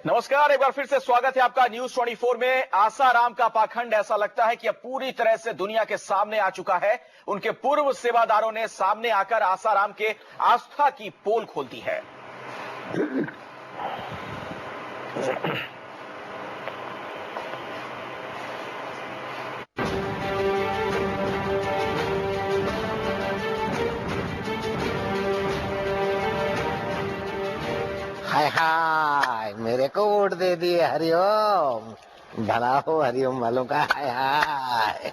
नमस्कार, एक बार फिर से स्वागत है आपका न्यूज 24 में। आसाराम का पाखंड ऐसा लगता है कि अब पूरी तरह से दुनिया के सामने आ चुका है। उनके पूर्व सेवादारों ने सामने आकर आसाराम के आस्था की पोल खोल दी है। हाय हाय, मेरे को वोट दे दिए। हरिओम, भला हो हरिओम वालों का। हाय हाय।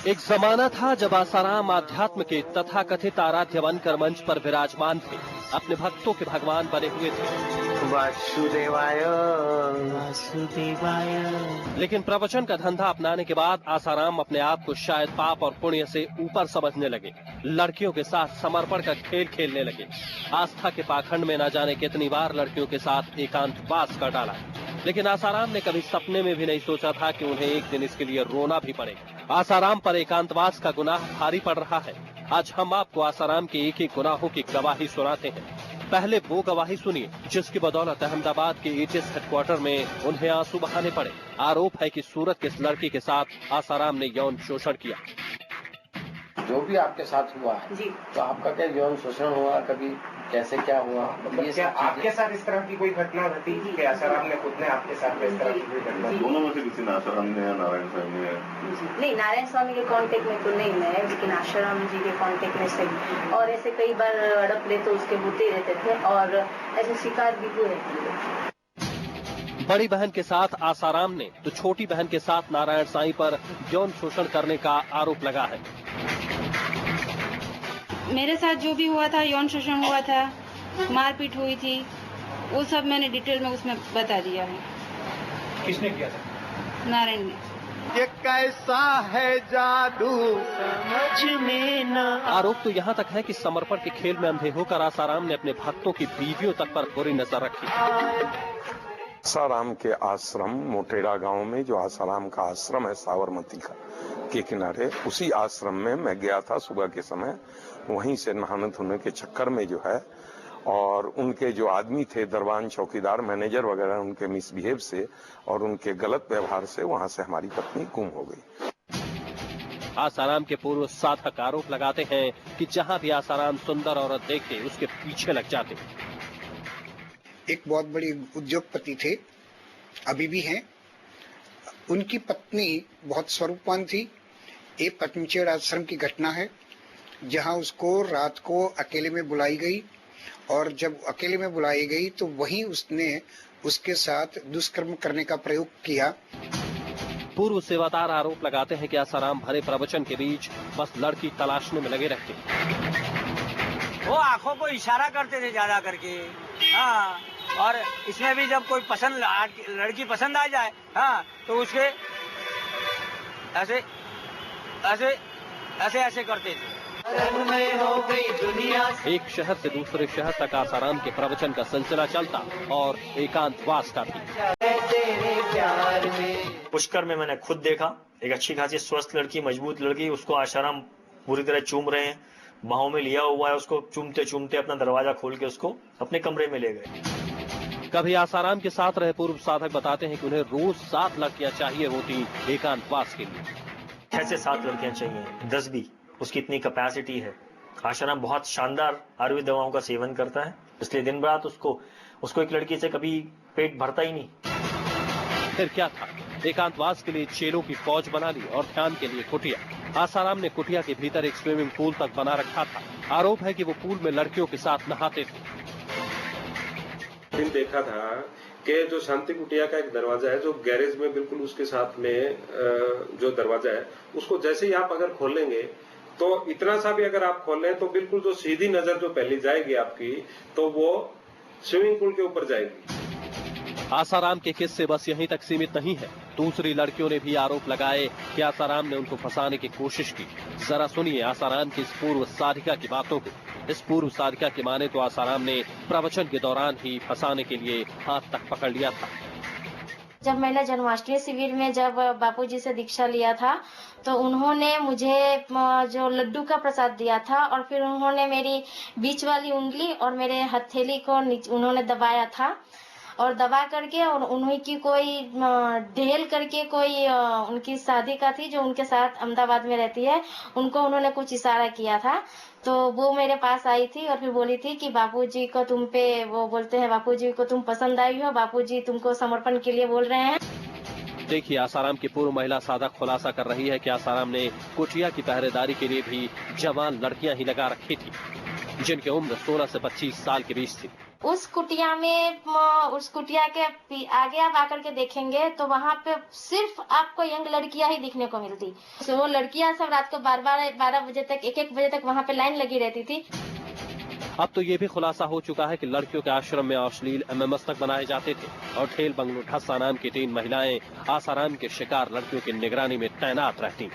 एक जमाना था जब आसाराम आध्यात्म के तथाकथित आराध्य बनकर मंच पर विराजमान थे, अपने भक्तों के भगवान बने हुए थे। वासुदेवाय वासुदेवाय। लेकिन प्रवचन का धंधा अपनाने के बाद आसाराम अपने आप को शायद पाप और पुण्य से ऊपर समझने लगे। लड़कियों के साथ समर्पण का खेल खेलने लगे। आस्था के पाखंड में न जाने कितनी बार लड़कियों के साथ एकांतवास कर डाला। लेकिन आसाराम ने कभी सपने में भी नहीं सोचा था कि उन्हें एक दिन इसके लिए रोना भी पड़ेगा। आसाराम पर एकांतवास का गुनाह भारी पड़ रहा है। आज हम आपको आसाराम के एक एक गुनाहों की गवाही सुनाते हैं। पहले वो गवाही सुनिए जिसकी बदौलत अहमदाबाद के एटीएस हेडक्वार्टर में उन्हें आंसू बहाने पड़े। आरोप है कि सूरत के इस लड़की के साथ आसाराम ने यौन शोषण किया। जो भी आपके साथ हुआ है जी, तो आपका क्या यौन शोषण हुआ, कभी कैसे क्या हुआ? मतलब क्या आपके साथ इस तरह की कोई घटना घटी कि आसाराम ने खुद ने आपके साथ इस तरह की कोई घटना? दोनों में से किसी ने, आसाराम ने या नारायण स्वामी ने? नहीं, नारायण स्वामी के कांटेक्ट में तो नहीं है, लेकिन आसाराम जी के कांटेक्ट में सही। और ऐसे कई बार अड़प ले तो उसके होते रहते थे और ऐसे शिकार भी हुए थे। बड़ी बहन के साथ आसाराम ने तो छोटी बहन के साथ नारायण साईं पर यौन शोषण करने का आरोप लगा है। मेरे साथ जो भी हुआ था, यौन शोषण हुआ था, मारपीट हुई थी, वो सब मैंने डिटेल में उसमें बता दिया है। किसने किया था? नारायण ने। ये कैसा है जादू समझ में न। आरोप तो यहाँ तक है कि समर्पण के खेल में अंधे होकर आसाराम ने अपने भक्तों की बीवियों तक पर बुरी नजर रखी। आसाराम के आश्रम मोटेरा गांव में, जो आसाराम का आश्रम है साबरमती का के किनारे, उसी आश्रम में मैं गया था सुबह के समय। वहीं से नहाने धोने के चक्कर में जो है, और उनके जो आदमी थे, दरबान, चौकीदार, मैनेजर वगैरह, उनके मिसबिहेव से और उनके गलत व्यवहार से वहां से हमारी पत्नी गुम हो गई। आसाराम के पूर्व साधक आरोप लगाते हैं कि जहां भी आसाराम सुंदर औरत देखते उसके पीछे लग जाते। एक बहुत बड़ी उद्योगपति थे, अभी भी हैं। उनकी पत्नी बहुत स्वरूपवान थी। एक पद्मचेड़ आश्रम की घटना है जहां उसको रात को अकेले में बुलाई गई, और जब अकेले में बुलाई गई तो वहीं उसने उसके साथ दुष्कर्म करने का प्रयोग किया। पूर्व सेवादार आरोप लगाते हैं कि आसाराम भरे प्रवचन के बीच बस लड़की तलाशने में लगे रहते। वो आंखों को इशारा करते थे ज्यादा करके, हाँ। और इसमें भी जब कोई लड़की पसंद आ जाए, हाँ, तो उसके ऐसे ऐसे ऐसे ऐसे करते थे। एक शहर से दूसरे शहर तक आसाराम के प्रवचन का सिलसिला चलता और एकांतवास का भी। पुष्कर में मैंने खुद देखा, एक अच्छी खासी स्वस्थ लड़की, मजबूत लड़की, उसको आसाराम पूरी तरह चूम रहे हैं, बाहों में लिया हुआ है, उसको चूमते चूमते अपना दरवाजा खोल के उसको अपने कमरे में ले गए। कभी आसाराम के साथ रहे पूर्व साधक बताते हैं कि उन्हें रोज 7 लड़कियां चाहिए होती एकांतवास के लिए। 6 से 7 लड़कियां चाहिए, 10 भी, उसकी इतनी कैपेसिटी है। आसाराम बहुत शानदार आयुर्वेद दवाओं का सेवन करता है, इसलिए दिन रात उसको एक लड़की से कभी पेट भरता ही नहीं। फिर क्या था, एकांतवास के लिए चेलों की फौज बना ली और ध्यान के लिए कुटिया। आसाराम ने कुटिया के भीतर एक स्विमिंग पूल तक बना रखा था। आरोप है कि वो पूल में लड़कियों के साथ नहाते थे। फिर देखा था कि जो शांति कुटिया का एक दरवाजा है, जो गैरेज में बिल्कुल उसके साथ में जो दरवाजा है, उसको जैसे ही आप अगर खोलेंगे तो इतना सा भी अगर आप खोलें तो बिल्कुल जो सीधी नजर जो पहली जाएगी आपकी, तो वो स्विमिंग पूल के ऊपर जाएगी। आसाराम के किस्से बस यहीं तक सीमित नहीं है। दूसरी लड़कियों ने भी आरोप लगाए कि आसाराम ने उनको फंसाने की कोशिश की। जरा सुनिए आसाराम की इस पूर्व साधिका की बातों को। इस पूर्व साधिका की माने तो आसाराम ने प्रवचन के दौरान ही फंसाने के लिए हाथ तक पकड़ लिया था। जब मैंने जन्माष्टमी शिविर में जब बापूजी से दीक्षा लिया था तो उन्होंने मुझे जो लड्डू का प्रसाद दिया था और फिर उन्होंने मेरी बीच वाली उंगली और मेरे हथेली को उन्होंने दबाया था और दबा करके और उन्हीं की कोई ढेल करके कोई उनकी शादी का थी जो उनके साथ अहमदाबाद में रहती है, उनको उन्होंने कुछ इशारा किया था तो वो मेरे पास आई थी और फिर बोली थी कि बापूजी को तुम पे, वो बोलते हैं बापूजी को तुम पसंद आई हो, बापूजी तुमको समर्पण के लिए बोल रहे हैं। देखिए, आसाराम की पूर्व महिला साधक खुलासा कर रही है कि आसाराम ने कुटिया की पहरेदारी के लिए भी जवान लड़कियां ही लगा रखी थी जिनकी उम्र 16 से 25 साल के बीच थी। उस कुटिया के आगे आप आकर के देखेंगे तो वहाँ पे सिर्फ आपको यंग लड़कियां ही दिखने को मिलती। तो वो लड़कियां सब रात को 12 बजे तक 1-1 बजे तक वहाँ पे लाइन लगी रहती थी। अब तो ये भी खुलासा हो चुका है कि लड़कियों के आश्रम में अश्लील MMS तक बनाए जाते थे और ठेल बंगलो ढस्सा नाम की 3 महिलाएं आसाराम के शिकार लड़कियों की निगरानी में तैनात रहती।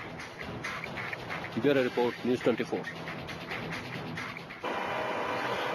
Bureau report, news 24।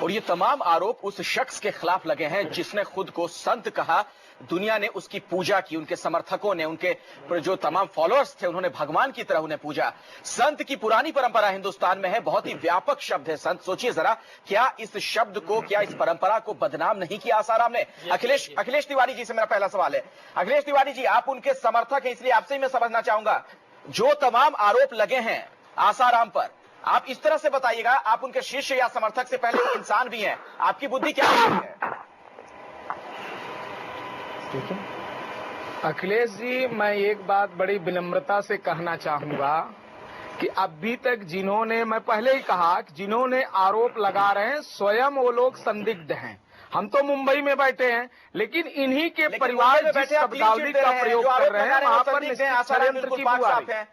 और ये तमाम आरोप उस शख्स के खिलाफ लगे हैं जिसने खुद को संत कहा। दुनिया ने उसकी पूजा की, उनके समर्थकों ने, उनके जो तमाम फॉलोअर्स थे उन्होंने भगवान की तरह उन्हें पूजा। संत की पुरानी परंपरा हिंदुस्तान में है, बहुत ही व्यापक शब्द है संत। सोचिए जरा, क्या इस शब्द को, क्या इस परंपरा को बदनाम नहीं किया आसाराम ने? अखिलेश तिवारी जी से मेरा पहला सवाल है। अखिलेश तिवारी जी, आप उनके समर्थक हैं, इसलिए आपसे ही मैं समझना चाहूंगा, जो तमाम आरोप लगे हैं आसाराम पर, आप इस तरह से बताइएगा, आप उनके शिष्य या समर्थक से पहले वो इंसान भी हैं, आपकी बुद्धि क्या है? अखिलेश जी, मैं एक बात बड़ी विनम्रता से कहना चाहूंगा कि अभी तक जिन्होंने, मैं पहले ही कहा कि जिन्होंने आरोप लगा रहे हैं स्वयं वो लोग संदिग्ध हैं। हम तो मुंबई में बैठे हैं, लेकिन इन्हीं के परिवार जिस शब्दावली का प्रयोग कर रहे हैं वहां पर षड्यंत्र की बुआ है।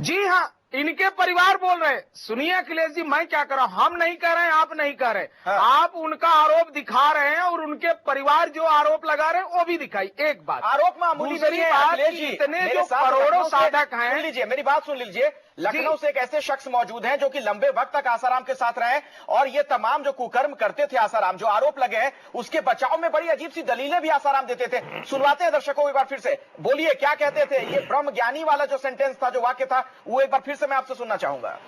जी हाँ, इनके परिवार बोल रहे हैं। सुनिए अखिलेश जी, मैं क्या कर रहा हूं, हम नहीं कह रहे हैं, आप नहीं कह रहे। आप उनका आरोप दिखा रहे हैं और उनके परिवार जो आरोप लगा रहे हैं वो भी दिखाई। एक बात आरोप मामूली नहीं है अखिलेश जी, इतने जो करोड़ों साधक हैं। सुन लीजिए, मेरी बात सुन लीजिए। लखनऊ से एक ऐसे शख्स मौजूद हैं जो कि लंबे वक्त तक आसाराम के साथ रहे और ये तमाम जो कुकर्म करते थे आसाराम, जो आरोप लगे हैं, उसके बचाव में बड़ी अजीब सी दलीलें भी आसाराम देते थे। सुनवाते हैं दर्शकों एक बार फिर से, बोलिए क्या कहते थे? ये ब्रह्म ज्ञानी वाला जो सेंटेंस था, जो वाक्य था, वो एक बार फिर से मैं आपसे सुनना चाहूंगा।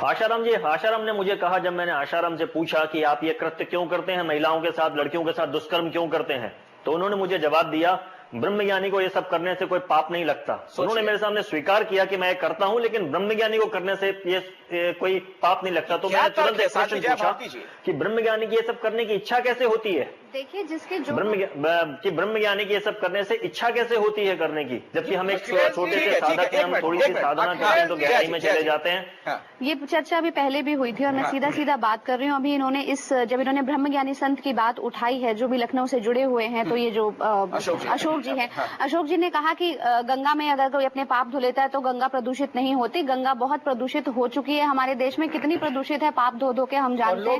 आशाराम ने मुझे कहा, जब मैंने आशाराम से पूछा कि आप ये कृत्य क्यों करते हैं, महिलाओं के साथ, लड़कियों के साथ दुष्कर्म क्यों करते हैं, तो उन्होंने मुझे जवाब दिया, ब्रह्मज्ञानी को ये सब करने से कोई पाप नहीं लगता। उन्होंने मेरे सामने स्वीकार किया कि मैं ये करता हूं, लेकिन ब्रह्मज्ञानी को करने से ये कोई पाप नहीं लगता। तो मैंने तुरंत एक प्रश्न पूछा कि ब्रह्मज्ञानी की ये सब करने की इच्छा कैसे होती है? देखिए, जिसके जो ब्रह्मज्ञानी की ये सब करने से इच्छा कैसे होती है करने की, जबकि हम एक छोटे से साधक हैं, हम थोड़ी सी साधना करते हैं तो गहराई में चले जाते हैं। ये चर्चा अभी पहले भी हुई थी और मैं सीधा बात कर रही हूँ। अभी इन्होंने जब इन्होंने ब्रह्मज्ञानी संत की बात उठाई है, जो भी लखनऊ से जुड़े हुए हैं, तो ये जो अशोक जी हैं, अशोक जी ने कहा कि गंगा में अगर कोई अपने पाप धो लेता है तो गंगा प्रदूषित नहीं होती। गंगा बहुत प्रदूषित हो चुकी है, हमारे देश में कितनी प्रदूषित है, पाप धो धो के हम जानते हैं,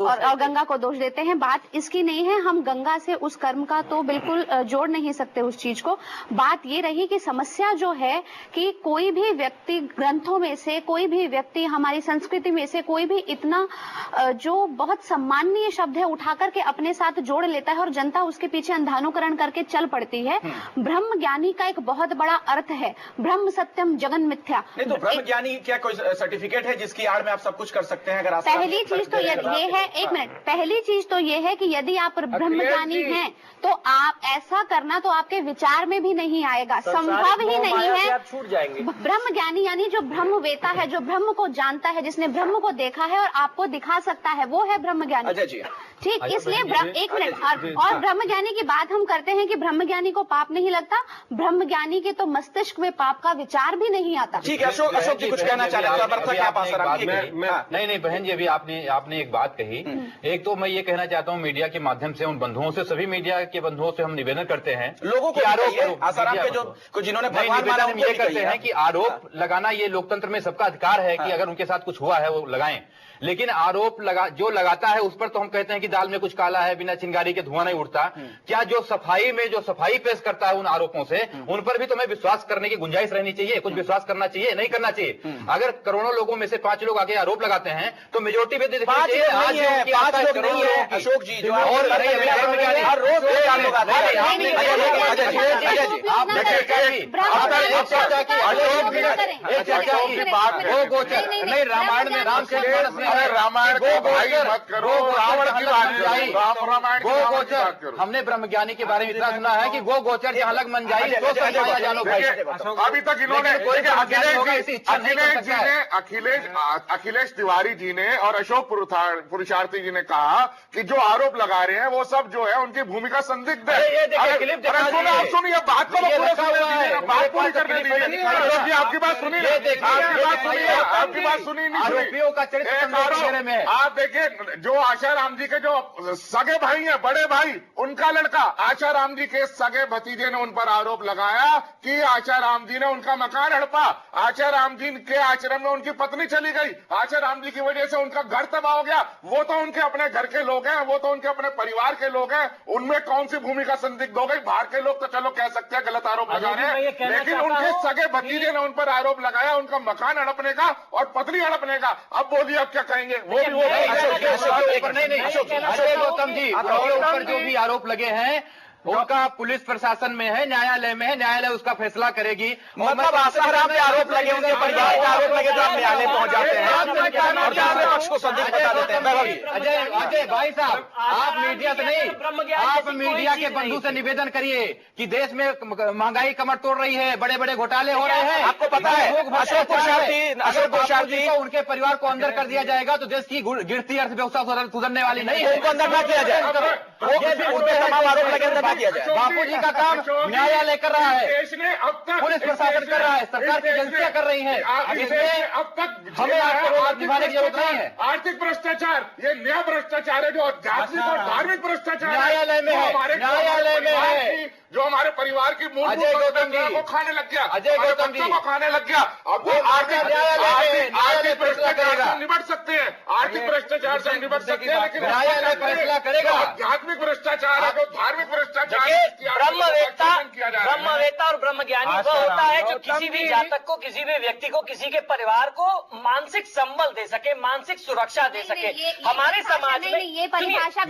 और गंगा को दोष देते हैं। बात इसकी नहीं है, हम गंगा से उस कर्म का तो बिल्कुल जोड़ नहीं सकते उस चीज को। बात ये रही कि समस्या जो है कि कोई भी व्यक्ति ग्रंथों में से, कोई भी व्यक्ति हमारी संस्कृति में से कोई भी इतना जो बहुत सम्माननीय शब्द है उठा करके अपने साथ जोड़ लेता है और जनता उसके पीछे अंधानुकरण करके चल पड़ती है। ब्रह्म ज्ञानी का एक बहुत बड़ा अर्थ है, ब्रह्म सत्यम जगन मिथ्या। नहीं तो ब्रह्म ज्ञानी क्या कोई सर्टिफिकेट है जिसकी आड़ में आप सब कुछ कर सकते हैं? अगर आप पहली चीज तो ये है, एक मिनट, पहली चीज तो ये है कि यदि आप ब्रह्म ज्ञानी हैं तो आप ऐसा करना तो आपके विचार में भी नहीं आएगा, संभव ही नहीं है। छूट जाएंगे। ब्रह्म ज्ञानी यानी जो ब्रह्म वेता है, जो ब्रह्म को जानता है, जिसने ब्रह्म को देखा है और आपको दिखा सकता है, वो है ब्रह्म ज्ञानी। ठीक, इसलिए एक मिनट, और ब्रह्म ज्ञानी की बात हम करते हैं कि ब्रह्म ज्ञानी को पाप नहीं लगता, ब्रह्म ज्ञानी के तो मस्तिष्क में पाप का विचार भी नहीं आता। ठीक है, अशोक जी कुछ कहना चाह रहे हैं? नहीं बहन जी, अभी आपने एक बात कही। एक तो मैं ये कहना चाहता हूँ मीडिया के माध्यम से उन बंधुओं से, सभी मीडिया के बंधुओं से हम निवेदन करते हैं, लोगों को आसाराम के जो जिन्होंने भगवान माना ये करते हैं कि आरोप लगाना ये लोकतंत्र में सबका अधिकार है कि अगर उनके साथ कुछ हुआ है वो लगाएं, लेकिन आरोप जो लगाता है उस पर तो हम कहते हैं कि दाल में कुछ काला है, बिना चिंगारी के धुआं नहीं उड़ता। क्या जो सफाई गवाही पेश करता है उन आरोपों से, उन पर भी तुम्हें विश्वास करने की गुंजाइश रहनी चाहिए, कुछ विश्वास करना चाहिए, नहीं करना चाहिए। अगर करोड़ों लोगों में से 5 लोग आगे आरोप लगाते हैं तो मेजोरिटी भी दिखनी चाहिए। आज 5 लोग नहीं है अशोक जी, जो हर रोज लोग आते हैं। नहीं, रामायण में राम से रामायण को मत करो, रावण की रामायण गो गोचर, हमने ब्रह्मज्ञानी के बारे में इतना सुना है कि गो गोचर जहाँ लग मन जाए तो जानो भाई। अभी तक इन्होंने अखिलेश तिवारी जी ने और अशोक पुरुषार्थी जी ने कहा कि जो आरोप लगा रहे हैं वो सब जो है उनकी भूमिका संदिग्ध है। आप सुनिए बात को, बात पूरी करने दीजिए। आपकी बात सुनिए, आपकी बात सुनी नहीं। आरोपियों का चरित्र में आप देखिए, जो आशाराम जी के जो सगे भाई हैं, बड़े भाई, उनका लड़का आशाराम जी के सगे भतीजे ने उन पर आरोप लगाया कि आशाराम जी ने उनका मकान हड़पा, आशाराम जी के आश्रम में उनकी पत्नी चली गई, आशाराम जी की वजह से उनका घर तबाह हो गया। वो तो उनके अपने घर के लोग हैं, वो तो उनके अपने परिवार के लोग हैं, उनमें कौन सी भूमिका संदिग्ध हो गई? बाहर के लोग तो चलो कह सकते हैं गलत आरोप लगा रहे हैं, लेकिन उनके सगे भतीजे ने उन पर आरोप लगाया उनका मकान हड़पने का और पत्नी हड़पने का। अब बोलिए अब क्या कहेंगे? वो अजय गौतम जी, ऊपर जो भी आरोप लगे हैं उनका पुलिस प्रशासन में है, न्यायालय में है, न्यायालय उसका फैसला करेगी। मतलब आसाराम पे आरोप लगे, उनके परिवार पे आरोप लगे तो आप न्यायालय पहुंच जाते हैं और दूसरे पक्ष को संदिग्ध बता देते हैं। अजय भाई साहब, आप मीडिया से नहीं, आप मीडिया के बंधु से निवेदन करिए कि देश में महंगाई कमर तोड़ रही है, बड़े बड़े घोटाले हो रहे हैं। आपको पता है अशोक पुरुषार्थी उनके परिवार को अंदर कर दिया जाएगा तो देश की गिरती अर्थव्यवस्था सुधरने वाली नहीं है। उनको अंदर न किया जाए, आरोप लगे बापू जी का काम न्यायालय कर रहा है, देश ने अब तक पुलिस प्रशासन कर रहा है, सरकार की एजेंसियां कर रही हैं। अब तक हमें आपको निभाने की जरूरत नहीं है। आर्थिक भ्रष्टाचार, ये नया भ्रष्टाचार है जो आध्यात्मिक और धार्मिक भ्रष्टाचार न्यायालय में है, न्यायालय में है, जो हमारे परिवार की अजय गौतम जी को खाने लग गया, अजय गौतम जी को खाने लग गया। अब वो आर्थिक भ्रष्टाचार से निपट सकते हैं, आर्थिक भ्रष्टाचार से निपट सकते हैं, लेकिन न्यायालय फैसला करेगा। आध्यात्मिक भ्रष्टाचार है, जो धार्मिक भ्रष्टाचार ब्रह्मवेत्ता और ब्रह्मज्ञानी वो होता है जो किसी भी जातक को, किसी भी व्यक्ति को, किसी के परिवार को मानसिक संबल दे सके, मानसिक सुरक्षा दे सके। हमारे समाज में ये परिभाषा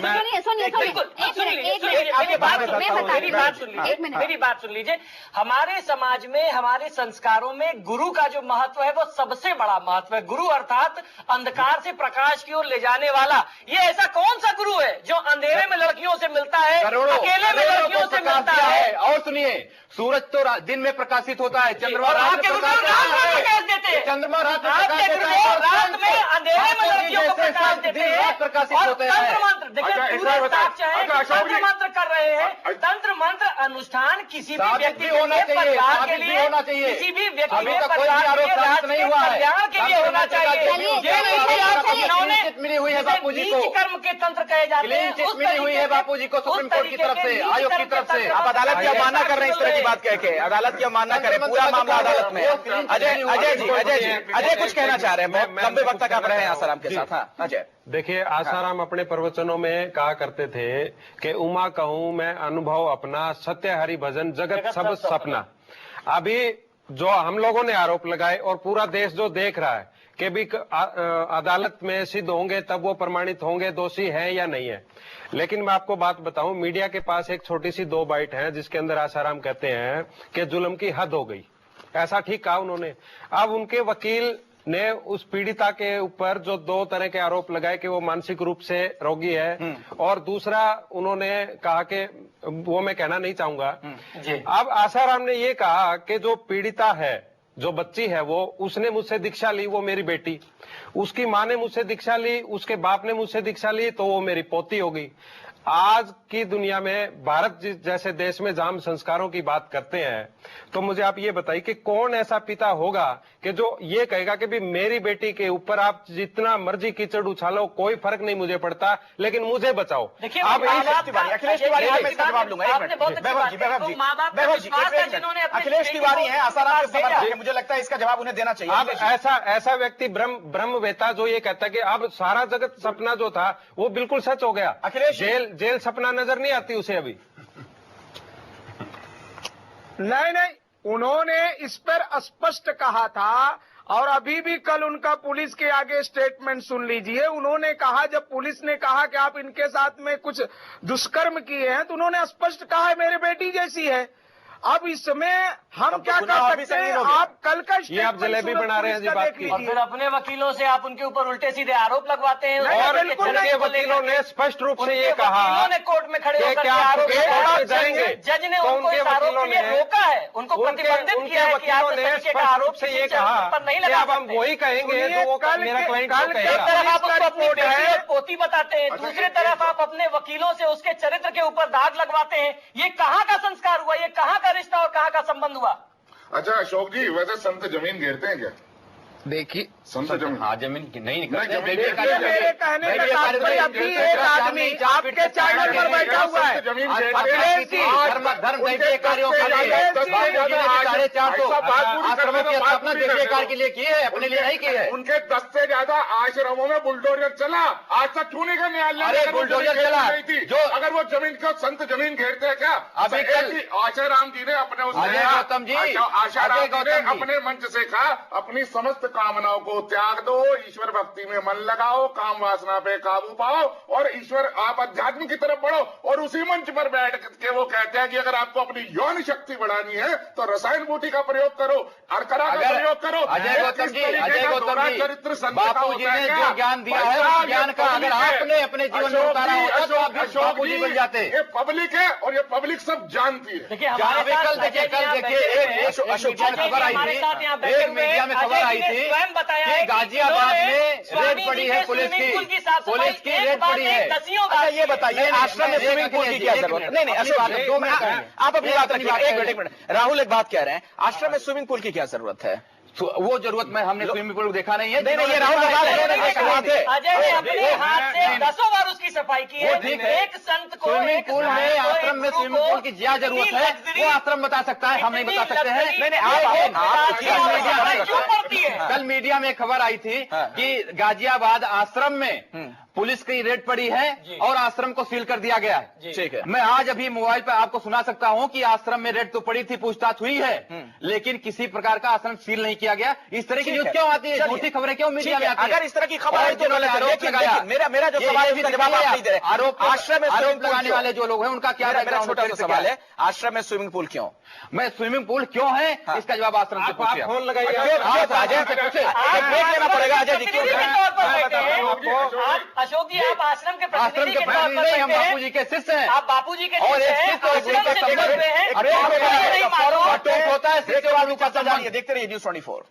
मेरी बात सुन लीजिए। हमारे समाज में, हमारे संस्कारों में गुरु का जो महत्व है वो सबसे बड़ा महत्व है। गुरु अर्थात अंधकार से प्रकाश की ओर ले जाने वाला। ये ऐसा कौन सा गुरु है जो अंधेरे में लड़कियों से मिलता है, अकेले में लड़कियों से मिलता है? और सुनिए, सूरज तो दिन में प्रकाशित होता है, चंद्रमा रात में प्रकाश देते हैं, चंद्रमा रात में अंधेरे में लड़कियों को प्रकाश देते हैं, प्रकाशित होते हैं। तंत्र मंत्र देखिए, पूरे तंत्र मंत्र कर रहे हैं। तंत्र मंत्र अनुष्ठान किसी भी व्यक्ति के परिवार के लिए होना चाहिए, किसी भी व्यक्ति के कल्याण के लिए होना चाहिए। मिली हुई है बापू जी को, कर्म के तंत्र कहे जाते हैं, मिली हुई है बापू जी को सुप्रीम कोर्ट की तरफ से, आयोग की तरफ से। आप अदालत की अवमानना कर रहे हैं इस तरह की बात कह के, अदालत की अवमानना करें, पूरा मामला अदालत में। अजय कुछ कहना चाह रहे हैं, बहुत लंबे वक्त तक आप रहे हैं आसाराम के साथ। हाँ अजय, देखिए, आसाराम अपने प्रवचनों में कहा करते थे कि उमा कहूं मैं अनुभव अपना, सत्य हरि भजन जगत सब सपना। अभी जो हम लोगों ने आरोप लगाए और पूरा देश जो देख रहा है कि भी अदालत में सिद्ध होंगे तब वो प्रमाणित होंगे दोषी है या नहीं है। लेकिन मैं आपको बात बताऊं, मीडिया के पास एक छोटी सी 2 बाइट है जिसके अंदर आसाराम कहते हैं कि जुल्म की हद हो गई। ऐसा ठीक कहा उन्होंने। अब उनके वकील ने उस पीड़िता के ऊपर जो 2 तरह के आरोप लगाए कि वो मानसिक रूप से रोगी है, और दूसरा उन्होंने कहा कि वो मैं कहना नहीं चाहूंगा। अब आसाराम ने ये कहा कि जो पीड़िता है, जो बच्ची है, वो उसने मुझसे दीक्षा ली, वो मेरी बेटी, उसकी माँ ने मुझसे दीक्षा ली, उसके बाप ने मुझसे दीक्षा ली, तो वो मेरी पोती होगी। आज की दुनिया में भारत जैसे देश में जहां हम संस्कारों की बात करते हैं, तो मुझे आप ये बताइए कि कौन ऐसा पिता होगा कि जो ये कहेगा कि भी मेरी बेटी के ऊपर आप जितना मर्जी कीचड़ उछालो कोई फर्क नहीं मुझे पड़ता, लेकिन मुझे बचाओ। देखिए, आप अखिलेश तिवारी मैं इसका जवाब लूंगा। अखिलेश तिवारी है आसाराम के समर्थक, मुझे लगता है इसका जवाब उन्हें देना चाहिए। अब ऐसा व्यक्ति ब्रह्मवेता जो ये कहता है कि अब सारा जगत सपना जो था वो बिल्कुल सच हो गया। अखिलेश, जेल सपना नजर नहीं आती उसे अभी। नहीं, उन्होंने इस पर स्पष्ट कहा था और अभी भी कल उनका पुलिस के आगे स्टेटमेंट सुन लीजिए। उन्होंने कहा, जब पुलिस ने कहा कि आप इनके साथ में कुछ दुष्कर्म किए हैं, तो उन्होंने स्पष्ट कहा है मेरे बेटी जैसी है। अब इसमें हम क्या कर सकते हैं? आप कल का ये आप जलेबी बना रहे हैं जी बात की, और फिर अपने वकीलों से आप उनके ऊपर उल्टे सीधे आरोप लगवाते हैं। और उनके वकीलों ने स्पष्ट रूप से ये कहा, वकीलों ने कोर्ट में खड़े होकर आरोप लगाएंगे। जज ने उनको इस आरोप के लिए रोका है, उनको प्रतिबंधित किया है कि आप इस तरीके का आरोप से ये कहा नहीं लगा। अब हम वही कहेंगे तो वो मेरा क्लाइंट एक तरफ आप उसको अपनी बेटी और पोती बताते हैं, दूसरी तरफ आप अपने वकीलों से उसके चरित्र के ऊपर दाग लगवाते हैं। ये कहाँ का संस्कार हुआ? ये कहाँ का रिश्ता और कहाँ का संबंध हुआ? अच्छा अशोक जी, वैसे संत जमीन घेरते हैं क्या? देखिए संत जमीन, हाँ जमीन नहीं निकलती। मेरे कहने का तात्पर्य अभी एक आदमी आपके चैनल पर बैठा हुआ है, धर्म दैवीय कार्यों के लिए 450 आश्रमों की स्थापना दैवीय कार्य के लिए की है, अपने लिए नहीं की है। उनके 10 से ज्यादा आश्रमों में बुलडोजर चला, आज तक क्यों नहीं का न्यायालय? अरे बुलडोजर चला जो अगर वो जमीन को संत जमीन घेरते हैं क्या? अभी कल आशाराम जी ने अपने गौतम जी आशाराम जी ने अपने मंच से कहा, अपनी समस्त कामनाओं को त्याग दो, ईश्वर भक्ति में मन लगाओ, काम वासना पे काबू पाओ और ईश्वर आप अध्यात्म की तरफ बढ़ो। और उसी मंच पर बैठ के वो कहते हैं कि अगर आपको अपनी यौन शक्ति बढ़ानी है तो रसायन बूटी का प्रयोग करो, अर्करा का प्रयोग करो। अजय गौतम जी, चरित्र बापू जी ने जो ज्ञान दिया है उस ज्ञान का अगर आपने अपने जीवन में उतारा होता तो आप बापू जी बन जाते। ये पब्लिक है और ये पब्लिक सब जानती है। कल देखिए खबर आई थी, एक मीडिया में खबर आई थी कि गाजियाबाद में रेड पड़ी है, पुलिस की रेड पड़ी है। अच्छा ये बताइए, आश्रम में स्विमिंग पूल की क्या जरूरत? नहीं आप अपनी बात रखिए, एक मिनट। राहुल एक बात कह रहे हैं, आश्रम में स्विमिंग पूल की क्या जरूरत है? वो जरूरत में हमने स्विमिंग पूल देखा नहीं है। नहीं, ये राहुल अजय ने अपने हाथ से 10 बार उसकी सफाई की है। एक संत को स्विमिंग पूल में, आश्रम में स्विमिंग पूल की क्या जरूरत है? वो आश्रम बता सकता है, हम नहीं बता सकते हैं। कल मीडिया में खबर आई थी कि गाजियाबाद आश्रम में पुलिस की रेड पड़ी है और आश्रम को सील कर दिया गया है। ठीक है, मैं आज अभी मोबाइल पर आपको सुना सकता हूं कि आश्रम में रेड तो पड़ी थी, पूछताछ हुई है, लेकिन किसी प्रकार का आश्रम सील नहीं किया गया। इस तरह की न्यूज क्यों आती है? झूठी खबरें क्यों मीडिया में आती है? अगर इस तरह की खबर आई तो आरोप लगाया। मेरा जो सवाल है उसका जवाब आप नहीं दे रहे। आरोप आश्रम में आरोप लगाने वाले जो लोग हैं उनका क्या? मेरा छोटा सा सवाल है, आश्रम में स्विमिंग पूल क्यों? मैं स्विमिंग पूल क्यों है इसका जवाब आश्रम से पूछिए। फोन लगाइए, अजय से पूछे, ब्रेक लेना पड़ेगा। अजय जी क्यों? अशोक जी आप आश्रम के प्रतिनिधि नहीं, हम बापू जी के शिष्य हैं। आप बापू जी के और एक शिष्य और गुरु का संबंध होता है, शिष्य और गुरु का संबंध। देखते रहिए न्यूज़ 24।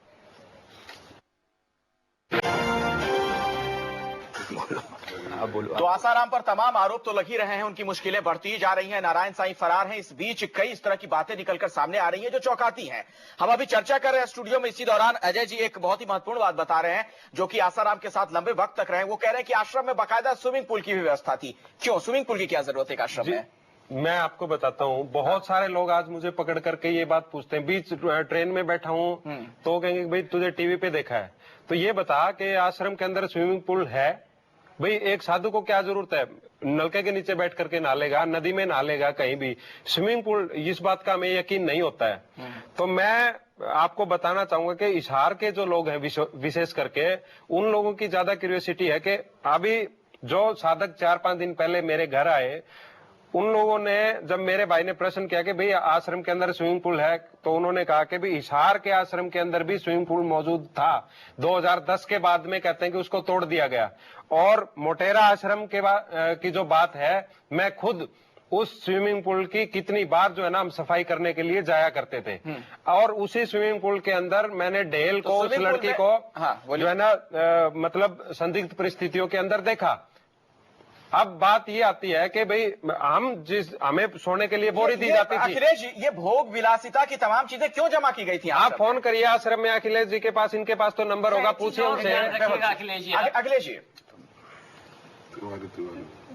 तो आसाराम पर तमाम आरोप तो लग ही रहे हैं, उनकी मुश्किलें बढ़ती ही जा रही हैं, नारायण साईं फरार हैं। इस बीच कई इस तरह की बातें निकलकर सामने आ रही हैं जो चौंकाती हैं। हम अभी चर्चा कर रहे हैं स्टूडियो में। इसी दौरान अजय जी एक बहुत ही महत्वपूर्ण बात बता रहे हैं जो कि आसाराम के साथ लंबे वक्त तक रहे। वो कह रहे हैं कि आश्रम में बाकायदा स्विमिंग पूल की भी व्यवस्था थी। क्यों स्विमिंग पूल की क्या जरूरत है आश्रम में? मैं आपको बताता हूँ, बहुत सारे लोग आज मुझे पकड़ करके ये बात पूछते हैं, बीच ट्रेन में बैठा हूँ तो कहेंगे भाई तुझे टीवी पे देखा है तो ये बता कि आश्रम के अंदर स्विमिंग पूल है। भाई एक साधु को क्या जरूरत है? नलके के नीचे बैठ करके नहा लेगा, नदी में नहा लेगा, कहीं भी। स्विमिंग पूल, इस बात का हमें यकीन नहीं होता है। तो मैं आपको बताना चाहूंगा कि इशार के जो लोग हैं विशेष करके उन लोगों की ज्यादा क्यूरियोसिटी है कि अभी जो साधक 4-5 दिन पहले मेरे घर आए, उन लोगों ने जब मेरे भाई ने प्रश्न किया कि भाई आश्रम के अंदर स्विमिंग पूल है, तो उन्होंने कहा कि भाई हिसार के आश्रम के अंदर भी स्विमिंग पूल मौजूद था। 2010 के बाद में कहते हैं कि उसको तोड़ दिया गया। और मोटेरा आश्रम के की जो बात है, मैं खुद उस स्विमिंग पूल की कितनी बार जो है ना हम सफाई करने के लिए जाया करते थे। और उसी स्विमिंग पूल के अंदर मैंने ढेल को, उस लड़की को जो है ना मतलब संदिग्ध परिस्थितियों के अंदर देखा। अब बात ये आती है कि भाई हमें सोने के लिए बोरी दी जाती थी। अखिलेश जी, ये भोग विलासिता की तमाम चीजें क्यों जमा की गई थी? आप फोन करिए आश्रम में अखिलेश जी के पास, इनके पास तो नंबर होगा, पूछिए उनसे। अखिलेश जी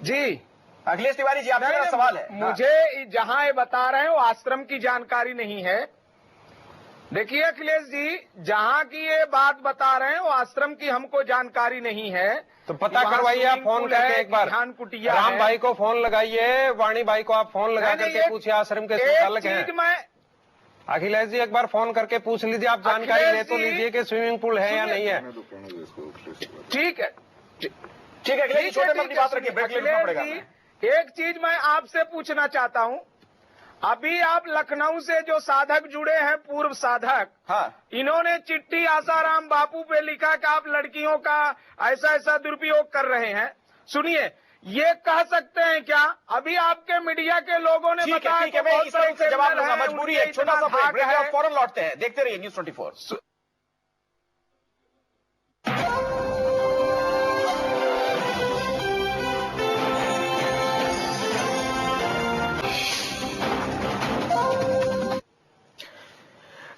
जी अखिलेश तिवारी जी, आपका मेरा सवाल है। मुझे जहां ये बता रहे हैं वो आश्रम की जानकारी नहीं है। देखिए अखिलेश जी, जहां की ये बात बता रहे हैं वो आश्रम की हमको जानकारी नहीं है। तो पता करवाइए आप फोन करके एक बार। राम भाई को फोन लगाइए, वाणी भाई को आप फोन लगा करके पूछिए आश्रम के संचालक हैं। अखिलेश जी एक बार फोन करके पूछ लीजिए, आप जानकारी ले तो लीजिए कि स्विमिंग पूल है या नहीं है। ठीक है, ठीक है अखिलेश जी, छोटे में अपनी बात रखिए, ब्रेक लेना पड़ेगा। एक चीज मैं आपसे पूछना चाहता हूं, अभी आप लखनऊ से जो साधक जुड़े हैं, पूर्व साधक, हाँ, इन्होंने चिट्ठी आसाराम बापू पे लिखा कि आप लड़कियों का ऐसा दुरुपयोग कर रहे हैं। सुनिए, ये कह सकते हैं क्या? अभी आपके मीडिया के लोगों ने बताया कि बहुत सारे जवाब दूंगा, मजबूरी है, छोटा सा ब्रेक है, फौरन लौटते हैं, देखते रहिए न्यूज़ 24।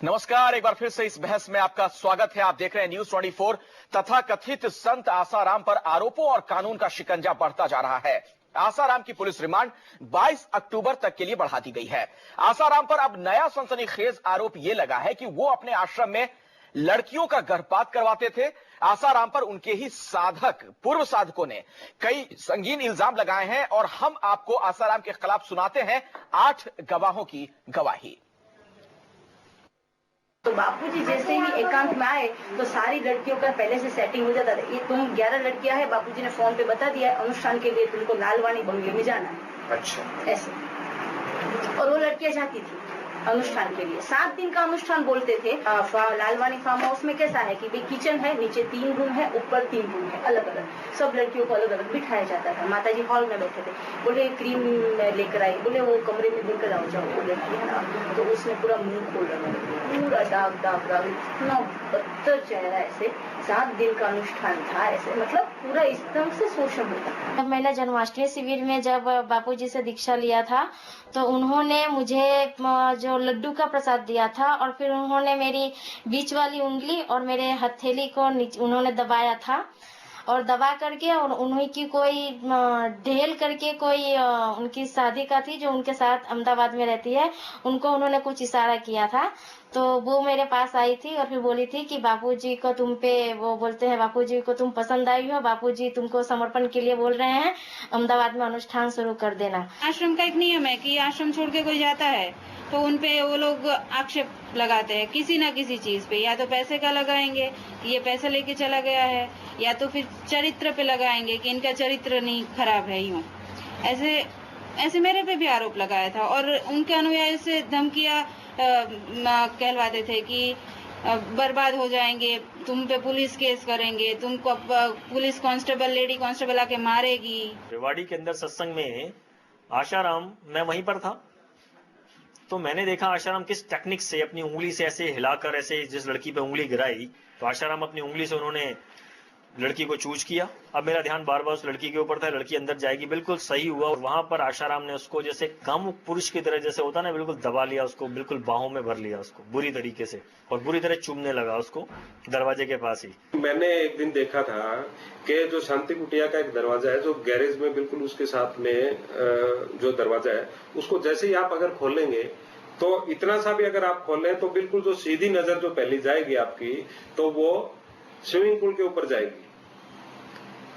नमस्कार, एक बार फिर से इस बहस में आपका स्वागत है। आप देख रहे हैं न्यूज़ 24। तथा कथित संत आसाराम पर आरोपों और कानून का शिकंजा बढ़ता जा रहा है। आसाराम की पुलिस रिमांड 22 अक्टूबर तक के लिए बढ़ा दी गई है। आसाराम पर अब नया सनसनीखेज आरोप यह लगा है कि वो अपने आश्रम में लड़कियों का गर्भपात करवाते थे। आसाराम पर उनके ही साधक, पूर्व साधकों ने कई संगीन इल्जाम लगाए हैं और हम आपको आसाराम के खिलाफ सुनाते हैं 8 गवाहों की गवाही। तो बापूजी जैसे ही एकांत में आए तो सारी लड़कियों का पहले से सेटिंग हो जाता था। ये तुम 11 लड़कियां हैं, बापूजी ने फोन पे बता दिया है, अनुष्ठान के लिए तुमको लालवानी बंगले में जाना है। अच्छा, ऐसे। और वो लड़कियां जाती थी अनुष्ठान के लिए। 7 दिन का अनुष्ठान बोलते थे। लालवानी फार्म हाउस में कैसा है कि भाई किचन है, नीचे 3 रूम है, ऊपर 3 रूम है, अलग अलग। सब लड़कियों को अलग अलग बिठाया जाता था। माताजी हॉल में बैठे थे, बोले क्रीम लेकर आई, बोले वो कमरे में लेकर आओ, जाओ वो लड़की है ना। तो उसने पूरा मुंह खोल रखा, पूरा दाग दाग दाग, इतना बदतर चेहरा ऐसे। 7 दिन का अनुष्ठान था ऐसे, मतलब पूरा इस तरह से शोषण होता। मैंने जन्माष्टमी शिविर में जब बापूजी से दीक्षा लिया था तो उन्होंने मुझे जो लड्डू का प्रसाद दिया था और फिर उन्होंने मेरी बीच वाली उंगली और मेरे हथेली को उन्होंने दबाया था और दबा करके, और उन्हीं की कोई ढेल करके कोई उनकी साधिका थी जो उनके साथ अहमदाबाद में रहती है, उनको उन्होंने कुछ इशारा किया था। तो वो मेरे पास आई थी और फिर बोली थी कि बापूजी को तुम पे, वो बोलते हैं बापूजी को तुम पसंद आई हो, बापूजी तुमको समर्पण के लिए बोल रहे हैं, अहमदाबाद में अनुष्ठान शुरू कर देना। आश्रम का एक नियम है कि आश्रम छोड़ के कोई जाता है तो उनपे वो लोग आक्षेप लगाते हैं किसी ना किसी चीज पे। या तो पैसे का लगाएंगे कि ये पैसे लेके चला गया है, या तो फिर चरित्र पे लगाएंगे कि इनका चरित्र नहीं खराब है। यूं ऐसे मेरे पे भी आरोप लगाया था और उनके अनुयायी से धमकियां कहलवाते थे कि बर्बाद हो जाएंगे, तुम पे पुलिस केस करेंगे, तुमको पुलिस कांस्टेबल, लेडी कांस्टेबल आके मारेगी। रेवाड़ी के अंदर सत्संग में आशाराम, मैं वहीं पर था, तो मैंने देखा आशाराम किस टेक्निक से अपनी उंगली से ऐसे हिलाकर ऐसे जिस लड़की पे उंगली गिराई तो आशाराम अपनी उंगली से उन्होंने लड़की को चूज किया। अब मेरा ध्यान बार बार उस लड़की के ऊपर था, लड़की अंदर जाएगी, बिल्कुल सही हुआ और वहां पर आशाराम ने उसको जैसे काम पुरुष की तरह जैसे होता ना, बिल्कुल दबा लिया उसको, बिल्कुल बाहों में भर लिया उसको बुरी तरीके से और बुरी तरह चूमने लगा उसको दरवाजे के पास ही। मैंने एक दिन देखा था कि जो शांति कुटिया का एक दरवाजा है जो गैरेज में बिल्कुल उसके साथ में जो दरवाजा है, उसको जैसे ही आप अगर खोलेंगे तो इतना सा भी अगर आप खोलें तो बिल्कुल जो सीधी नजर जो पहली जाएगी आपकी तो वो स्विमिंग पूल के ऊपर जाएगी।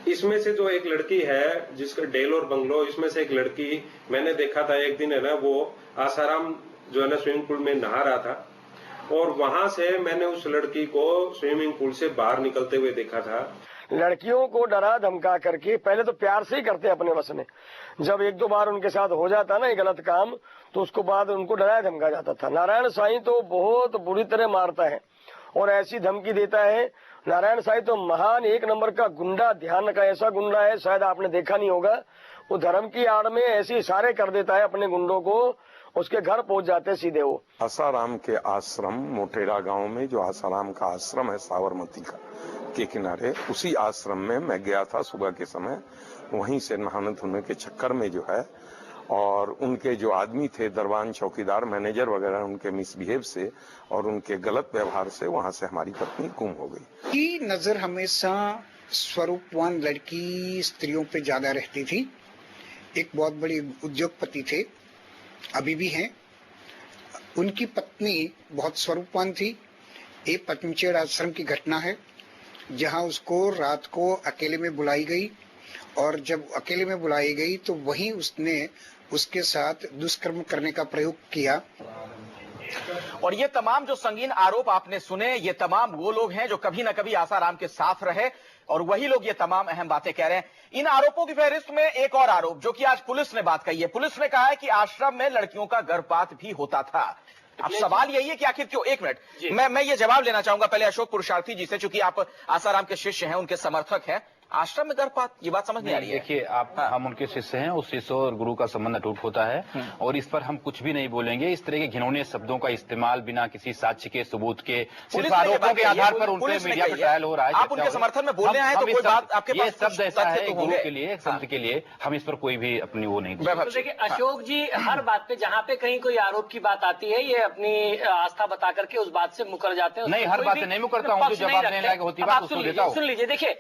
इसमें से जो एक लड़की है जिसका डेल और बंगलो, इसमें से एक लड़की मैंने देखा था एक दिन है ना, वो आसाराम जो है ना स्विमिंग पूल में नहा रहा था और वहां से मैंने उस लड़की को स्विमिंग पूल से बाहर निकलते हुए देखा था। लड़कियों को डरा धमका करके पहले तो प्यार से ही करते अपने वश में, जब 1-2 बार उनके साथ हो जाता ना ये गलत काम तो उसको बाद उनको डराया धमका जाता था। नारायण साईं तो बहुत बुरी तरह मारता है और ऐसी धमकी देता है। नारायण साईं तो महान 1 नंबर का गुंडा, ध्यान का ऐसा गुंडा है, शायद आपने देखा नहीं होगा। वो धर्म की आड़ में ऐसे इशारे कर देता है अपने गुंडों को, उसके घर पहुंच जाते सीधे। वो आसाराम के आश्रम मोटेरा गांव में जो आसाराम का आश्रम है साबरमती का के किनारे, उसी आश्रम में मैं गया था सुबह के समय। वहीं से नहाने धोने के चक्कर में जो है और उनके जो आदमी थे दरबान, चौकीदार, मैनेजर वगैरह, उनके मिसबिहेव से और उनके गलत व्यवहार से वहां से हमारी पत्नी गुम हो गई। की नजर हमेशा स्वरूपवान लड़की स्त्रियों पे ज्यादा रहती थी। एक बहुत बड़ी उद्योगपति थे, अभी भी हैं। उनकी पत्नी बहुत स्वरूपवान थी। एक पतंचेड़ आश्रम की घटना है जहां उसको रात को अकेले में बुलाई गई और जब अकेले में बुलाई गई तो वहीं उसने उसके साथ दुष्कर्म करने का प्रयोग किया। और ये तमाम जो संगीन आरोप आपने सुने, ये तमाम वो लोग हैं जो कभी ना कभी आसाराम के साथ रहे और वही लोग ये तमाम अहम बातें कह रहे हैं। इन आरोपों की फहरिस्त में एक और आरोप जो कि आज पुलिस ने बात कही है। पुलिस ने कहा है कि आश्रम में लड़कियों का गर्भपात भी होता था। अब सवाल यही है कि आखिर क्यों? एक मिनट, मैं ये जवाब लेना चाहूंगा पहले अशोक पुरुषार्थी जी से, चूंकि आप आसाराम के शिष्य हैं, उनके समर्थक हैं। आश्रम में गर्भपात, ये बात समझ नहीं आ रही है। देखिए हम उनके शिष्य हैं, उस शिष्य और गुरु का संबंध अटूट होता है और इस पर हम कुछ भी नहीं बोलेंगे। इस तरह के घिनौने शब्दों का इस्तेमाल बिना किसी साक्ष्य के, सबूत के, सिर्फ आरोपों के आधार पर उनसे मीडिया पर ट्रायल हो रहा है। आप उनके समर्थन में बोलने आए तो कोई बात आपके पास? ये शब्द ऐसा है गुरु के लिए, संत के लिए, हम इस पर कोई भी अपनी वो नहीं। देखिए अशोक जी, हर बात पे जहाँ पे कहीं कोई आरोप की बात आती है, ये अपनी आस्था बता करके उस बात से मुकर जाते हैं। नहीं, हर बात से नहीं मुकरता हूँ, जो जवाब देने लायक होती है उसको देता हूँ। सुन लीजिए, देखिए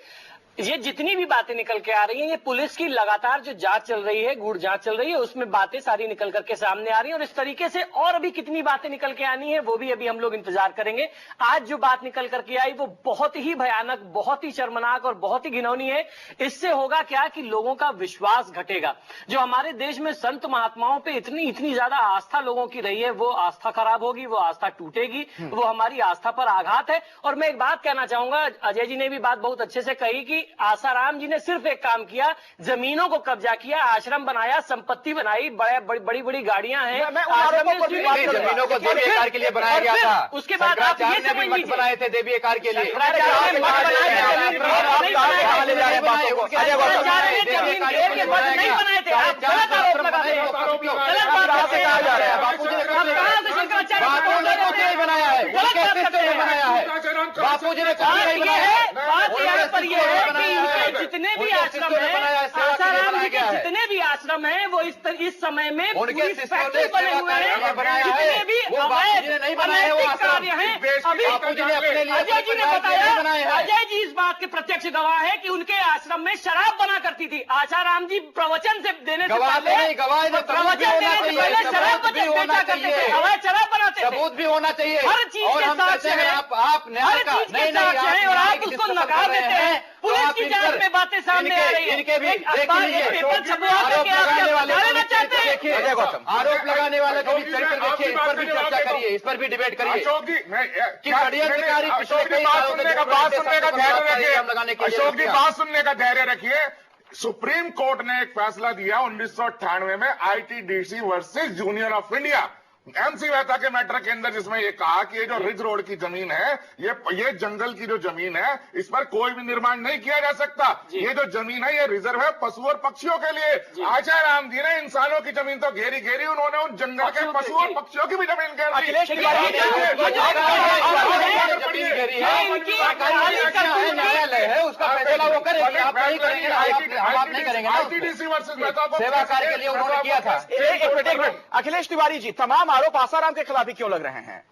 ये जितनी भी बातें निकल के आ रही हैं, ये पुलिस की लगातार जो जांच चल रही है, गूढ़ जांच चल रही है, उसमें बातें सारी निकल करके सामने आ रही हैं और इस तरीके से और अभी कितनी बातें निकल के आनी है वो भी अभी हम लोग इंतजार करेंगे। आज जो बात निकल करके आई वो बहुत ही भयानक, बहुत ही शर्मनाक और बहुत ही घिनौनी है। इससे होगा क्या कि लोगों का विश्वास घटेगा। जो हमारे देश में संत महात्माओं पे इतनी ज्यादा आस्था लोगों की रही है, वो आस्था खराब होगी, वो आस्था टूटेगी, वो हमारी आस्था पर आघात है। और मैं एक बात कहना चाहूंगा, अजय जी ने भी बात बहुत अच्छे से कही कि आसाराम जी ने सिर्फ एक काम किया, जमीनों को कब्जा किया, आश्रम बनाया, संपत्ति बनाई, बड़ी बड़ी गाड़ियां हैं। जमीनों को देवी आकार के लिए बनाया गया था। उसके बाद आप ये समझ लीजिए बनाए थे देवी आकार के लिए। नहीं बनाए थे, आप गलत आरोप लगाते हैं। बनाया है, बनाया है बापू जी ने पर ये है कि जितने भी आश्रम है, आसाराम जी के जितने भी आश्रम है, वो इस समय में पूरी फैक्ट्री बने हुए हैं। जितने भी अनैतिक कार्य हैं, अभी अजय जी ने बताया, अजय जी इस बात के प्रत्यक्ष गवाह है कि उनके आश्रम में शराब बना करती थी। आसाराम जी प्रवचन से देने से पहले, प्रवचन देने से पहले शराब बेचा करते थे, अवैध शराब बनाते थे। सबूत भी होना चाहिए, हर चीज के साथ है, आप हर चीज के साथ है और आप उसको नकार देते हैं। पुलिस की जांच में बातें सामने आ रही है। इनके भी पेपर छपवा करके आप बताना चाहते हैं। आरोप लगाने वाले को भी चरित्र देखिए, इस पर भी चर्चा करिए, इस पर भी डिबेट करिए अशोक जी, कि षड्यंत्रकारी अशोक जी बात सुनने का धैर्य रखिए। अशोक जी बात सुनने का धैर्य रखिए। सुप्रीम कोर्ट ने एक फैसला दिया 1998 में, ITDC versus union of India, MC Mehta के मैटर के अंदर, जिसमें ये कहा कि ये जो रिज रोड की जमीन है, ये जंगल की जो जमीन है, इस पर कोई भी निर्माण नहीं किया जा सकता। ये जो जमीन है, ये रिजर्व है पशु और पक्षियों के लिए। आचाराम जी ने इंसानों की जमीन तो घेरी, उन्होंने उन जंगल के पशु और पक्षियों की भी जमीन घेर दी। है उसका फैसला वो करेंगे, आप नहीं करेंगे, आप नहीं करेंगे। आईटीडीसी वर्सेस मेहता को सेवा कार्य के लिए उन्होंने किया था। एक मिनट अखिलेश तिवारी जी, तमाम आरोप आसाराम के खिलाफ ही क्यों लग रहे हैं?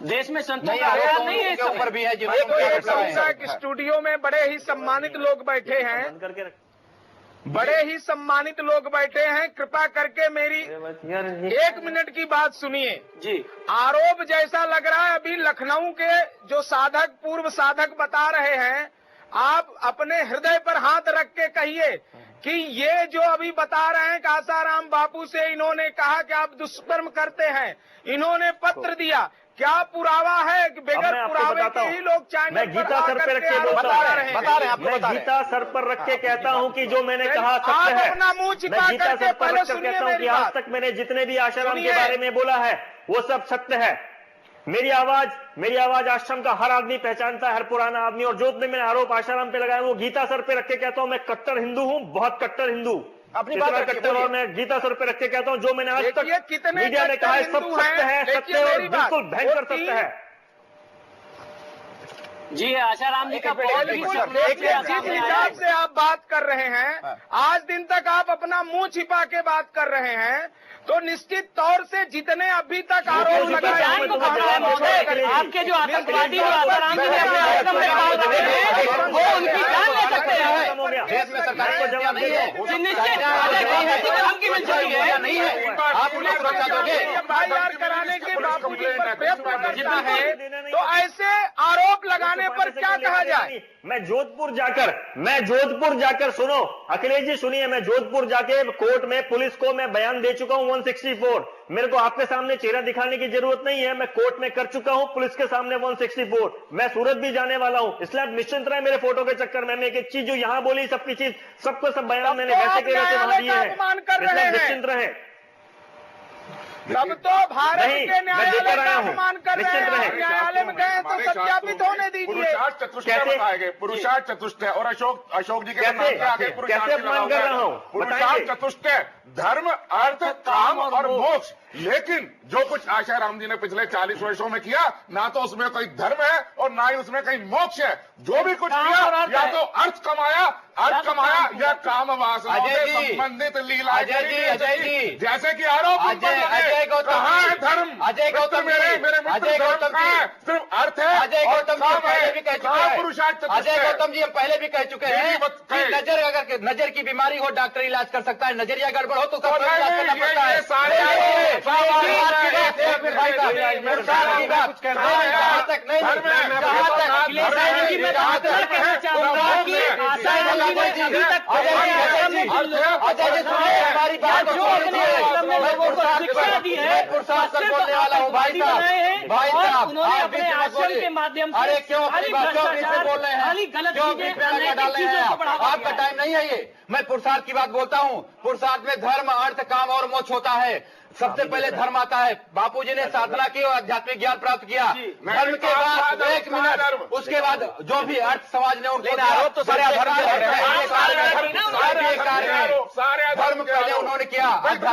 देश में संतों का ख्याल नहीं है, ऊपर भी है। एक स्टूडियो में बड़े ही सम्मानित लोग बैठे हैं, बड़े ही सम्मानित लोग बैठे हैं। कृपा करके मेरी 1 मिनट की बात सुनिए जी। आरोप जैसा लग रहा है, अभी लखनऊ के जो साधक, पूर्व साधक बता रहे हैं, आप अपने हृदय पर हाथ रख के कहिए कि ये जो अभी बता रहे हैं कि आसाराम बापू से इन्होंने कहा कि आप दुष्कर्म करते हैं, इन्होंने पत्र दिया, क्या पुरावा है कि बगैर पुरावे के ही लोग मैं गीता सर पे रख के बता रहे हैं? मैं गीता सर पर रख के कहता हूं कि जो मैंने कहा सत्य है। अपना मुंह छिपा करके पहले सुनिए कहता हूं कि आज तक मैंने जितने भी आश्रम के बारे में बोला है वो सब सत्य है। मेरी आवाज आश्रम का हर आदमी पहचानता है, हर पुराना आदमी। और जो भी मैंने आरोप आश्रम पे लगाया वो गीता सर पे रख के कहता हूं, मैं कट्टर हिंदू हूं, बहुत कट्टर हिंदू, अपनी बात कट्टर। और मैं गीता सर पे रख के कहता हूं, जो मैंने आज तक मीडिया में कहा है सब सत्य है, सत्य और बिल्कुल भयंकर सत्य है। जी आशाराम जी का बहुत ही जिस हिसाब से आप बात कर रहे हैं, आज दिन तक आप अपना मुंह छिपा के बात कर रहे हैं, तो निश्चित तौर से जितने अभी तक आरोप लगाए, आपके जो आतंकवादी वो उनकी जान ले सकते हैं। सरकारी जवाब नहीं है, नहीं है, आप उन्हें सुरक्षा दोगे? FIR कराने के बावजूद जितना है तो ऐसे आरोप लगाने पर क्या कहा जाए? मैं जोधपुर जाकर सुनो अखिलेश जी सुनिए, मैं जोधपुर जाके कोर्ट में पुलिस को मैं बयान दे चुका हूं 164। मेरे को आपके सामने चेहरा दिखाने की जरूरत नहीं है, मैं कोर्ट में कर चुका हूं पुलिस के सामने 164। मैं सूरत भी जाने वाला हूं, इसलिए आप निश्चिंत रहे मेरे फोटो के चक्कर में। मैं एक चीज जो यहां बोली सबकी चीज सबको सब बयान मैंने वैसे के वैसे वहां दिए हैं, निश्चिंत रहे। तब तो भारत के न्यायालय का अपमान कर रहे हैं, न्यायालय में गए तो सत्यापित होने दीजिए। पुरुषार्थ चतुष्टय बताए गए, पुरुषार्थ चतुष्टय। और अशोक जी के आगे पुरुषार्थ चतुष्टय, धर्म अर्थ काम और मोक्ष। लेकिन जो कुछ आशाराम जी ने पिछले 40 वर्षों में किया, ना तो उसमें कोई धर्म है और ना ही उसमें कहीं मोक्ष है। जो भी कुछ किया या तो अर्थ कमाया या काम वासना से संबंधित लीला। अजय जी जैसे कि आरोप कहाँ है धर्म? अजय गौतम मेरे मित्र सिर्फ अर्थ है। अजय गौतम जी पहले भी कह चुके हैं, पुरुषार्थ। अजय गौतम जी हम पहले भी कह चुके हैं कि नजर अगर नजर की बीमारी हो डॉक्टर इलाज कर सकता है, नजरिया गड़बड़ हो तो सबको इलाज करना पड़ता है। हमारी बात बोलने वाला हूँ भाई साहब, के माध्यम अरे क्यों अपनी बात क्यों बोल रहे हैं, क्यों डाल रहे हैं? आपका टाइम नहीं है ये। मैं पुरुषार्थ की बात बोलता हूँ। पुरुषार्थ में धर्म अर्थ काम और मोक्ष होता है। सबसे पहले धर्म आता है। बापूजी ने साधना की और आध्यात्मिक ज्ञान प्राप्त किया। धर्म के बाद 1 मिनट, उसके बाद जो भी अर्थ समाज ने उनको आरोप तो सारे धर्म धर्म पहले उन्होंने किया, उसका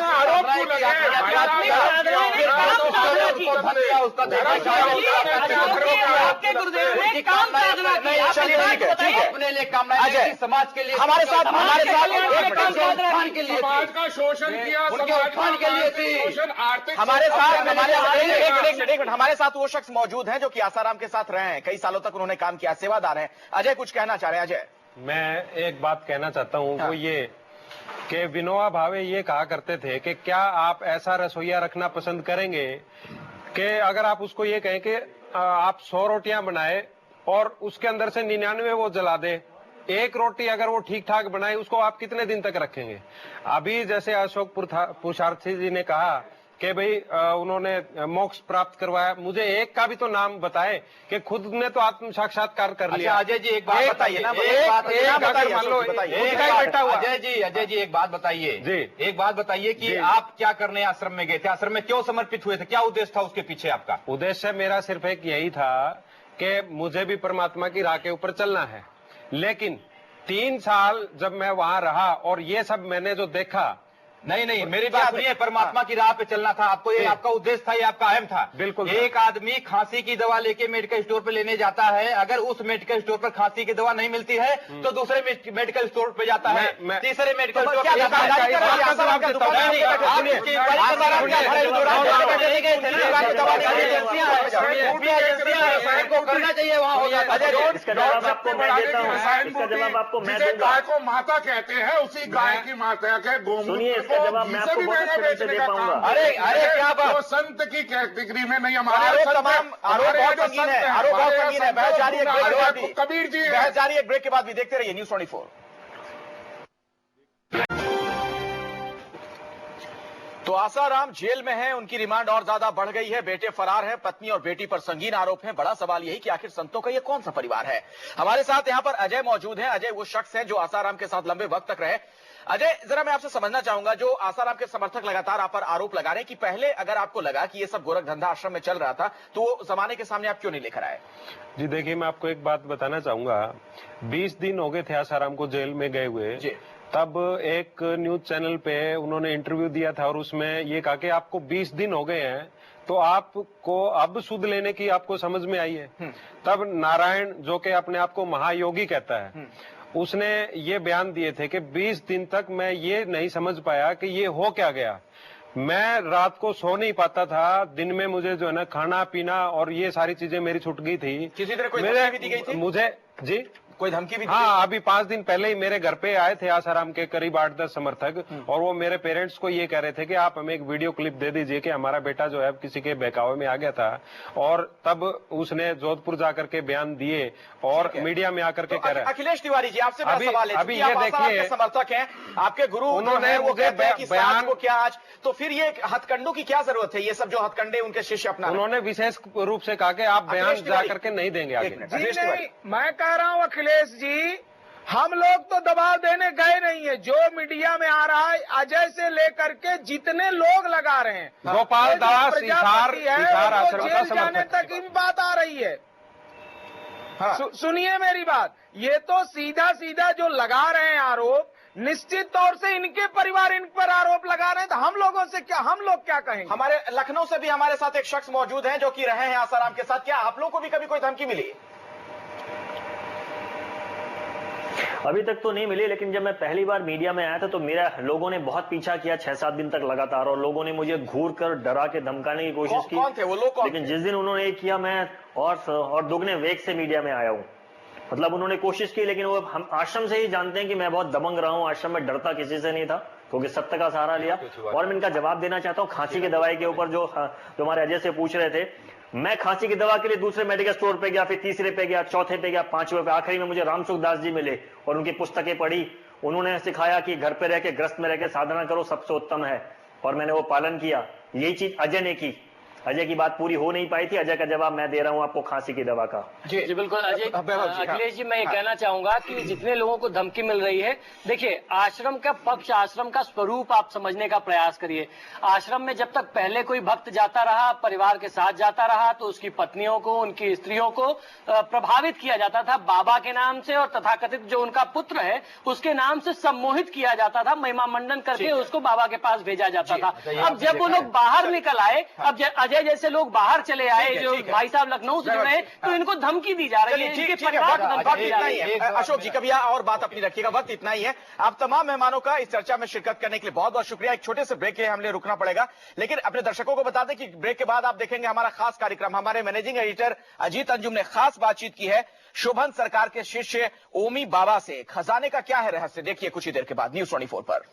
अपने लिए काम नहीं, समाज के लिए, हमारे साथ उत्थान के लिए, समाज का शोषण किया, उनके उत्थान के लिए थी। हमारे साथ वो शख्स मौजूद हैं जो कि आसाराम के साथ रहे हैं, कई सालों तक उन्होंने काम किया, सेवादार हैं। अजय कुछ कहना चाह रहे हैं? अजय, मैं एक बात कहना चाहता हूं, वो ये कि विनोबा भावे ये कहा करते थे कि क्या आप ऐसा रसोईया रखना पसंद करेंगे कि अगर आप उसको ये कहें कि आप 100 रोटियां बनाए और उसके अंदर से 99 वो जला दे, एक रोटी अगर वो ठीक ठाक बनाए उसको आप कितने दिन तक रखेंगे? अभी जैसे अशोक पुरुषार्थी जी ने कहा कि भाई उन्होंने मोक्ष प्राप्त करवाया, मुझे एक का भी तो नाम बताए कि खुद ने तो आत्म साक्षात्कार कर लिया। अजय जी एक बात बताइए ना, अजय जी एक बात बताइए जी, एक बात बताइए कि आप क्या करने आश्रम में गए थे? आश्रम में क्यों समर्पित हुए थे? क्या उद्देश्य था उसके पीछे आपका? उद्देश्य मेरा सिर्फ एक यही था कि मुझे भी परमात्मा की राह के ऊपर चलना है। लेकिन 3 साल जब मैं वहां रहा और ये सब मैंने जो देखा, नहीं मेरी बात सुनिए, परमात्मा की राह पे चलना था आपको, ये आपका उद्देश्य था, ये आपका अहम था। बिल्कुल। एक आदमी खांसी की दवा लेके मेडिकल स्टोर पे लेने जाता है, अगर उस मेडिकल स्टोर पर खांसी की दवा नहीं मिलती है तो दूसरे मेडिकल स्टोर पे जाता है, तीसरे मेडिकल स्टोर पे जाता है। करना चाहिए वहाँ हो जाता है। गाय को माता कहते हैं, उसी गाय की माता के गोमूत्र जवाब मैं आपको बहुत अच्छे से दे पाऊंगा। अरे क्या बात, वो संत की कैटेगरी में नहीं, हमारे तमाम आरोप बहुत संगीन है, आरोप बहुत संगीन है। बहस जारी है ब्रेक के बाद भी, कबीर जी बहस जारी है ब्रेक के बाद भी, देखते रहिए न्यूज़ 24। तो आसाराम जेल में हैं, उनकी रिमांड और ज्यादा बढ़ गई है, बेटे फरार हैं, पत्नी और बेटी पर संगीन आरोप हैं। बड़ा सवाल यही कि आखिर संतों का ये कौन सा परिवार है? हमारे साथ यहां पर अजय मौजूद हैं। अजय वो शख्स हैं जो आसाराम के साथ लंबे वक्त तक रहे। अजय, जरा मैं आपसे समझना चाहूंगा, जो आसाराम के समर्थक लगातार आप पर आरोप लगा रहे हैं कि पहले अगर आपको लगा कि ये सब गोरख धंधा आश्रम में चल रहा था तो वो जमाने के सामने आप क्यों नहीं लेकर आए? जी देखिए, मैं आपको एक बात बताना चाहूंगा, 20 दिन हो गए थे आसाराम को जेल में गए हुए। तब एक न्यूज चैनल पे उन्होंने इंटरव्यू दिया था और उसमें ये कहा कि आपको 20 दिन हो गए हैं तो आपको अब सुध लेने की आपको समझ में आई है। तब नारायण, जो कि अपने आप को महायोगी कहता है, उसने ये बयान दिए थे कि 20 दिन तक मैं ये नहीं समझ पाया कि ये हो क्या गया। मैं रात को सो नहीं पाता था, दिन में मुझे जो है ना खाना पीना और ये सारी चीजें मेरी छूट गई थी। किसी तरह कोई धमकी भी दी गई थी? मुझे जी कोई धमकी भी? हाँ, अभी 5 दिन पहले ही मेरे घर पे आए थे आसाराम के करीब 8-10 समर्थक, और वो मेरे पेरेंट्स को ये कह रहे थे कि आप हमें एक वीडियो क्लिप दे दीजिए कि हमारा बेटा जो है किसी के बहकावे में आ गया था, और तब उसने जोधपुर जाकर के बयान दिए और मीडिया में आकर के कह रहे हैं। अखिलेश तिवारी जी, आपसे मेरा सवाल है, अभी ये देखिए, समर्थक हैं आपके गुरु, उन्होंने वो कहते हैं कि बयान को क्या आज, तो फिर ये हथकंडों की क्या जरूरत है? ये सब जो हथकंडे उनके शिष्य अपना, उन्होंने विशेष रूप से कहा कि आप बयान जाकर के नहीं देंगे आगे। नहीं, मैं कह रहा हूं अखिलेश जी, हम लोग तो दबाव देने गए नहीं है। जो मीडिया में आ रहा है, अजय से लेकर के जितने लोग लगा रहे हैं, गोपाल दास जेल जाने तक की बात आ रही है। सुनिए मेरी बात, ये तो सीधा सीधा जो लगा रहे हैं आरोप, निश्चित तौर से इनके परिवार इन पर आरोप लगा रहे हैं, तो हम लोगों से क्या, हम लोग क्या कहेंगे? हमारे लखनऊ से भी हमारे साथ एक शख्स मौजूद हैं जो कि रहे हैं आसाराम के साथ। क्या आप लोगों को भी कभी कोई धमकी मिली? अभी तक तो नहीं मिली, लेकिन जब मैं पहली बार मीडिया में आया था तो मेरा लोगों ने बहुत पीछा किया 6-7 दिन तक लगातार, और लोगों ने मुझे घूर कर डरा के धमकाने की कोशिश की। कौन थे वो लोग? लेकिन जिस दिन उन्होंने ये किया, मैं और दुगने वेग से मीडिया में आया हूँ। मतलब उन्होंने कोशिश की, लेकिन वो हम आश्रम से ही जानते हैं कि मैं बहुत दबंग रहा हूँ। आश्रम में डरता किसी से नहीं था, क्योंकि सत्य का सहारा लिया। और मैं इनका जवाब देना चाहता हूँ खांसी की दवाई के ऊपर, जो हमारे अजय से पूछ रहे थे। मैं खांसी की दवा के लिए दूसरे मेडिकल स्टोर पे गया, फिर तीसरे पे गया, चौथे पे गया, 5वें पे, आखिरी में मुझे रामसुख दास जी मिले और उनकी पुस्तकें पढ़ी। उन्होंने सिखाया कि घर पे रह के, ग्रस्त में रह के साधना करो, सबसे उत्तम है, और मैंने वो पालन किया। यही चीज अजय ने की। अजय की बात पूरी हो नहीं पाई थी। अजय का जवाब मैं दे रहा हूं आपको खांसी की दवा का। जी बिल्कुल अजय, अखिलेश जी, मैं ये कहना चाहूंगा कि जितने लोगों को धमकी मिल रही है, देखिए आश्रम का पक्ष, आश्रम का स्वरूप आप समझने का प्रयास करिए। आश्रम में जब तक पहले कोई भक्त जाता रहा, परिवार के साथ जाता रहा, तो उसकी पत्नियों को, उनकी स्त्रियों को प्रभावित किया जाता था बाबा के नाम से, और तथाकथित जो उनका पुत्र है उसके नाम से सम्मोहित किया जाता था, महिमा मंडन करके उसको बाबा के पास भेजा जाता था। अब जब वो लोग बाहर निकल आए, अब अजय जैसे लोग बाहर चले आए, जो भाई साहब लखनऊ से जुड़े, तो इनको धमकी दी जा रही है। अशोक जी, कभी और बात अपनी रखिएगा, वक्त इतना ही है। आप तमाम मेहमानों का इस चर्चा में शिरकत करने के लिए बहुत बहुत शुक्रिया। एक छोटे से ब्रेक के लिए हमें रुकना पड़ेगा, लेकिन अपने दर्शकों को बता दें कि ब्रेक के बाद आप देखेंगे हमारा खास कार्यक्रम। हमारे मैनेजिंग एडिटर अजीत अंजुम ने खास बातचीत की है शोभन सरकार के शिष्य ओमी बाबा से। खजाने का क्या है रहस्य, देखिए कुछ ही देर के बाद न्यूज़ 24 पर।